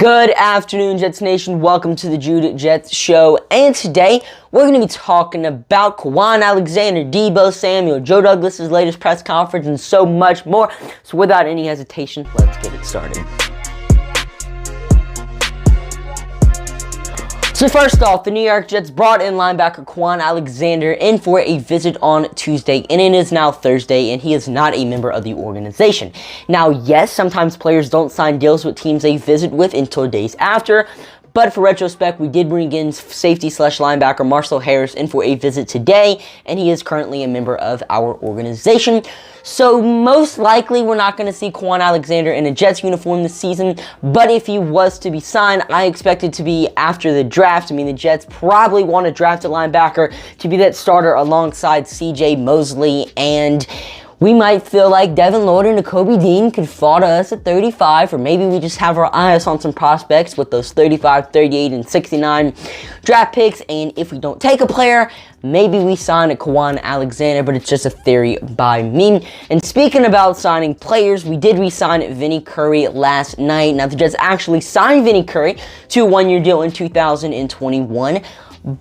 Good afternoon, Jets Nation. Welcome to the Jude Jets Show. And today, we're going to be talking about Kwon Alexander, Deebo Samuel, Joe Douglas' latest press conference, and so much more. So without any hesitation, let's get it started. So first off, the New York Jets brought in linebacker Kwon Alexander in for a visit on Tuesday, and it is now Thursday, and he is not a member of the organization. Now, yes, sometimes players don't sign deals with teams they visit with until days after, but for retrospect, we did bring in safety/linebacker Marcel Harris in for a visit today, and he is currently a member of our organization. So most likely, we're not going to see Kwon Alexander in a Jets uniform this season, but if he was to be signed, I expect it to be after the draft. I mean, the Jets probably want to draft a linebacker to be that starter alongside C.J. Mosley, and we might feel like Devin Lloyd and Nakobe Dean could fall to us at 35, or maybe we just have our eyes on some prospects with those 35, 38, and 69 draft picks, and if we don't take a player, maybe we sign a Kwon Alexander, but it's just a theory by me. And speaking about signing players, we did re-sign Vinny Curry last night. Now, the Jets actually signed Vinny Curry to a one-year deal in 2021.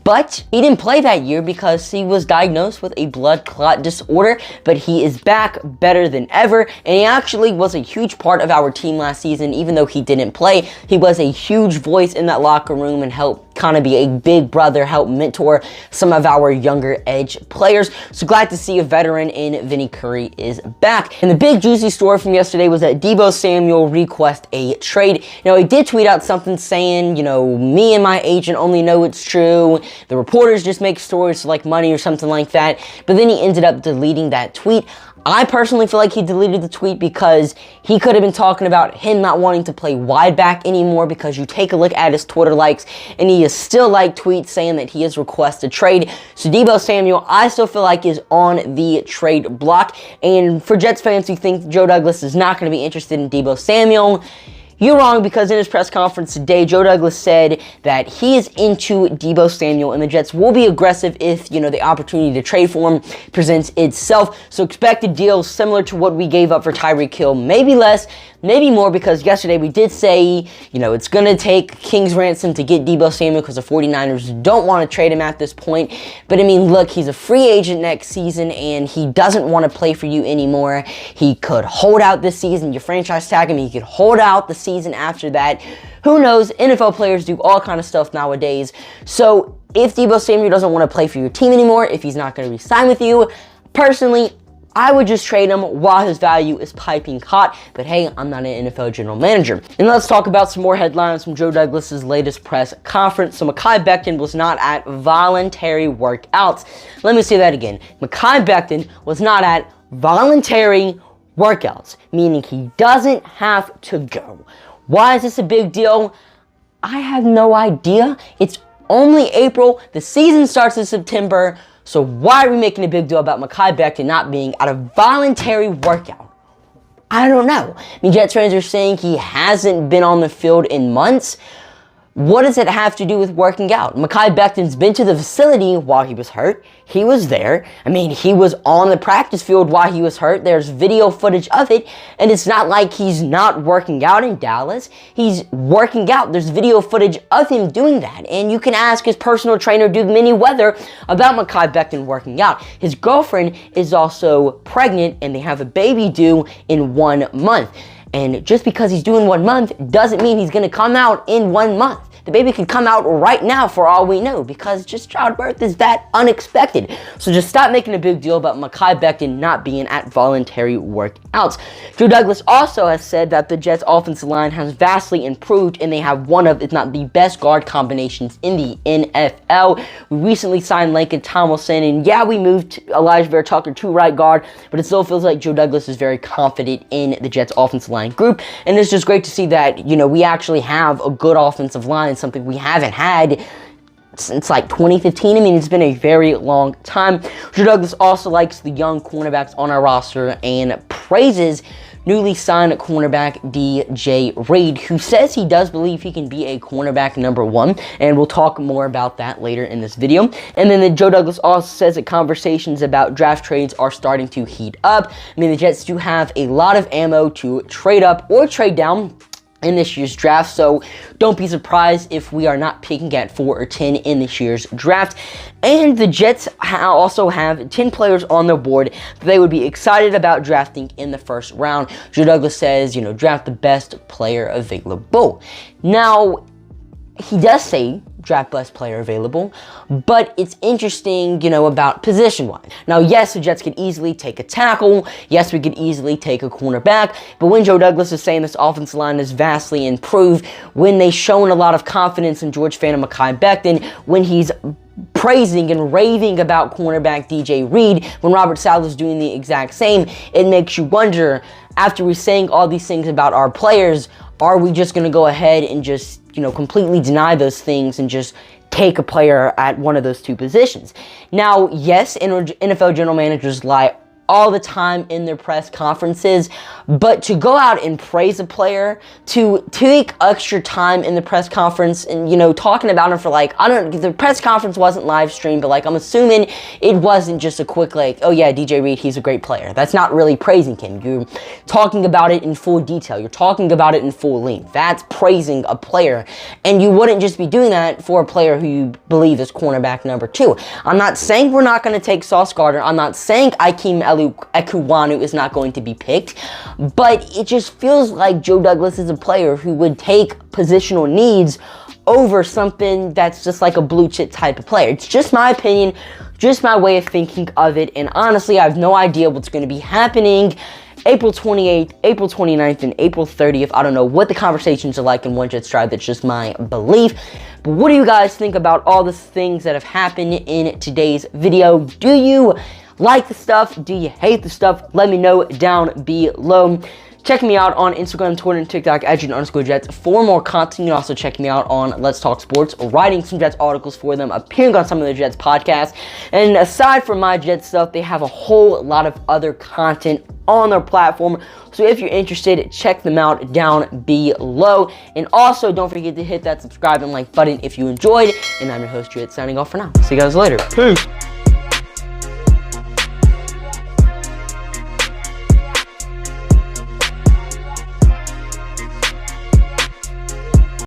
But he didn't play that year because he was diagnosed with a blood clot disorder, but he is back better than ever, and he actually was a huge part of our team last season. Even though he didn't play, he was a huge voice in that locker room and helped kind of be a big brother, help mentor some of our younger edge players. So glad to see a veteran in Vinny Curry is back. And the big juicy story from yesterday was that Deebo Samuel request a trade. Now, he did tweet out something saying, me and my agent only know it's true. The reporters just make stories like money or something like that. But then he ended up deleting that tweet. I personally feel like he deleted the tweet because he could have been talking about him not wanting to play wide back anymore, because you take a look at his Twitter likes and he is still like tweets saying that he has requested trade. So Deebo Samuel, I still feel like, is on the trade block. And for Jets fans who think Joe Douglas is not going to be interested in Deebo Samuel, you're wrong, because in his press conference today, Joe Douglas said that he is into Deebo Samuel, and the Jets will be aggressive if, the opportunity to trade for him presents itself. So expect a deal similar to what we gave up for Tyreek Hill, maybe less, maybe more, because yesterday we did say, it's going to take King's ransom to get Deebo Samuel because the 49ers don't want to trade him at this point. But I mean, look, he's a free agent next season, and he doesn't want to play for you anymore. He could hold out this season. You franchise tag him. He could hold out the season after that. Who knows? NFL players do all kind of stuff nowadays. So if Deebo Samuel doesn't want to play for your team anymore, if he's not going to re-sign with you, personally, I would just trade him while his value is piping hot. But hey, I'm not an NFL general manager. And let's talk about some more headlines from Joe Douglas' latest press conference. So Mekhi Becton was not at voluntary workouts. Let me say that again. Mekhi Becton was not at voluntary workouts, meaning he doesn't have to go. Why is this a big deal? I have no idea. It's only April. The season starts in September. So why are we making a big deal about Mekhi Becton not being at a voluntary workout? I don't know. I mean, Jets fans are saying he hasn't been on the field in months. What does it have to do with working out? Mekhi Becton's been to the facility while he was hurt. He was there. I mean, he was on the practice field while he was hurt. There's video footage of it, and it's not like he's not working out in Dallas. He's working out. There's video footage of him doing that, and you can ask his personal trainer, Duke Manyweather, about Mekhi Becton working out. His girlfriend is also pregnant, and they have a baby due in 1 month. And just because he's doing 1 month doesn't mean he's going to come out in 1 month. The baby could come out right now for all we know, because just childbirth is that unexpected. So just stop making a big deal about Mekhi Becton not being at voluntary workouts. Joe Douglas also has said that the Jets' offensive line has vastly improved, and they have one of, if not the best, guard combinations in the NFL. We recently signed Lakey Tomlinson, and yeah, we moved Elijah Vera-Tucker to right guard, but it still feels like Joe Douglas is very confident in the Jets' offensive line group, and it's just great to see that, we actually have a good offensive line, something we haven't had since like 2015. I mean, it's been a very long time. Joe Douglas also likes the young cornerbacks on our roster and praises newly signed cornerback DJ Reed, who says he does believe he can be a cornerback #1, and we'll talk more about that later in this video. And then Joe Douglas also says that conversations about draft trades are starting to heat up. I mean, the Jets do have a lot of ammo to trade up or trade down. in this year's draft, so don't be surprised if we are not picking at 4 or 10 in this year's draft. And the Jets also have 10 players on their board that they would be excited about drafting in the first round. Joe Douglas says, draft the best player available. Now, he does say draft best player available, but it's interesting, about position-wise. Now, yes, the Jets could easily take a tackle. Yes, we could easily take a cornerback. But when Joe Douglas is saying this offensive line is vastly improved, when they've shown a lot of confidence in George Fant and Mekhi Becton, when he's praising and raving about cornerback DJ Reed, when Robert Saleh's doing the exact same, it makes you wonder, after we're saying all these things about our players, are we just going to go ahead and just, completely deny those things and just take a player at one of those two positions? Now, yes, NFL general managers lie all the time in their press conferences, but to go out and praise a player, to take extra time in the press conference and, talking about him for the press conference wasn't live streamed, but I'm assuming it wasn't just a quick oh yeah, DJ Reed, he's a great player. That's not really praising him. You're talking about it in full detail. You're talking about it in full length. That's praising a player, and you wouldn't just be doing that for a player who you believe is cornerback number 2. I'm not saying we're not going to take Sauce Gardner. I'm not saying Ikem Ekwonu is not going to be picked, but it just feels like Joe Douglas is a player who would take positional needs over something that's just like a blue chip type of player. It's just my opinion, just my way of thinking of it, and honestly, I have no idea what's going to be happening April 28th, April 29th, and April 30th. I don't know what the conversations are like in One Jets Drive. That's just my belief. But what do you guys think about all the things that have happened in today's video? Do you like the stuff? Do you hate the stuff? Let me know down below. Check me out on Instagram, Twitter, and TikTok at @Jets for more content. You can also check me out on Let's Talk Sports, writing some Jets articles for them, appearing on some of the Jets podcasts. And aside from my Jets stuff, they have a whole lot of other content on their platform. So if you're interested, check them out down below. And also, don't forget to hit that subscribe and like button if you enjoyed. And I'm your host, Jet, signing off for now. See you guys later. Peace.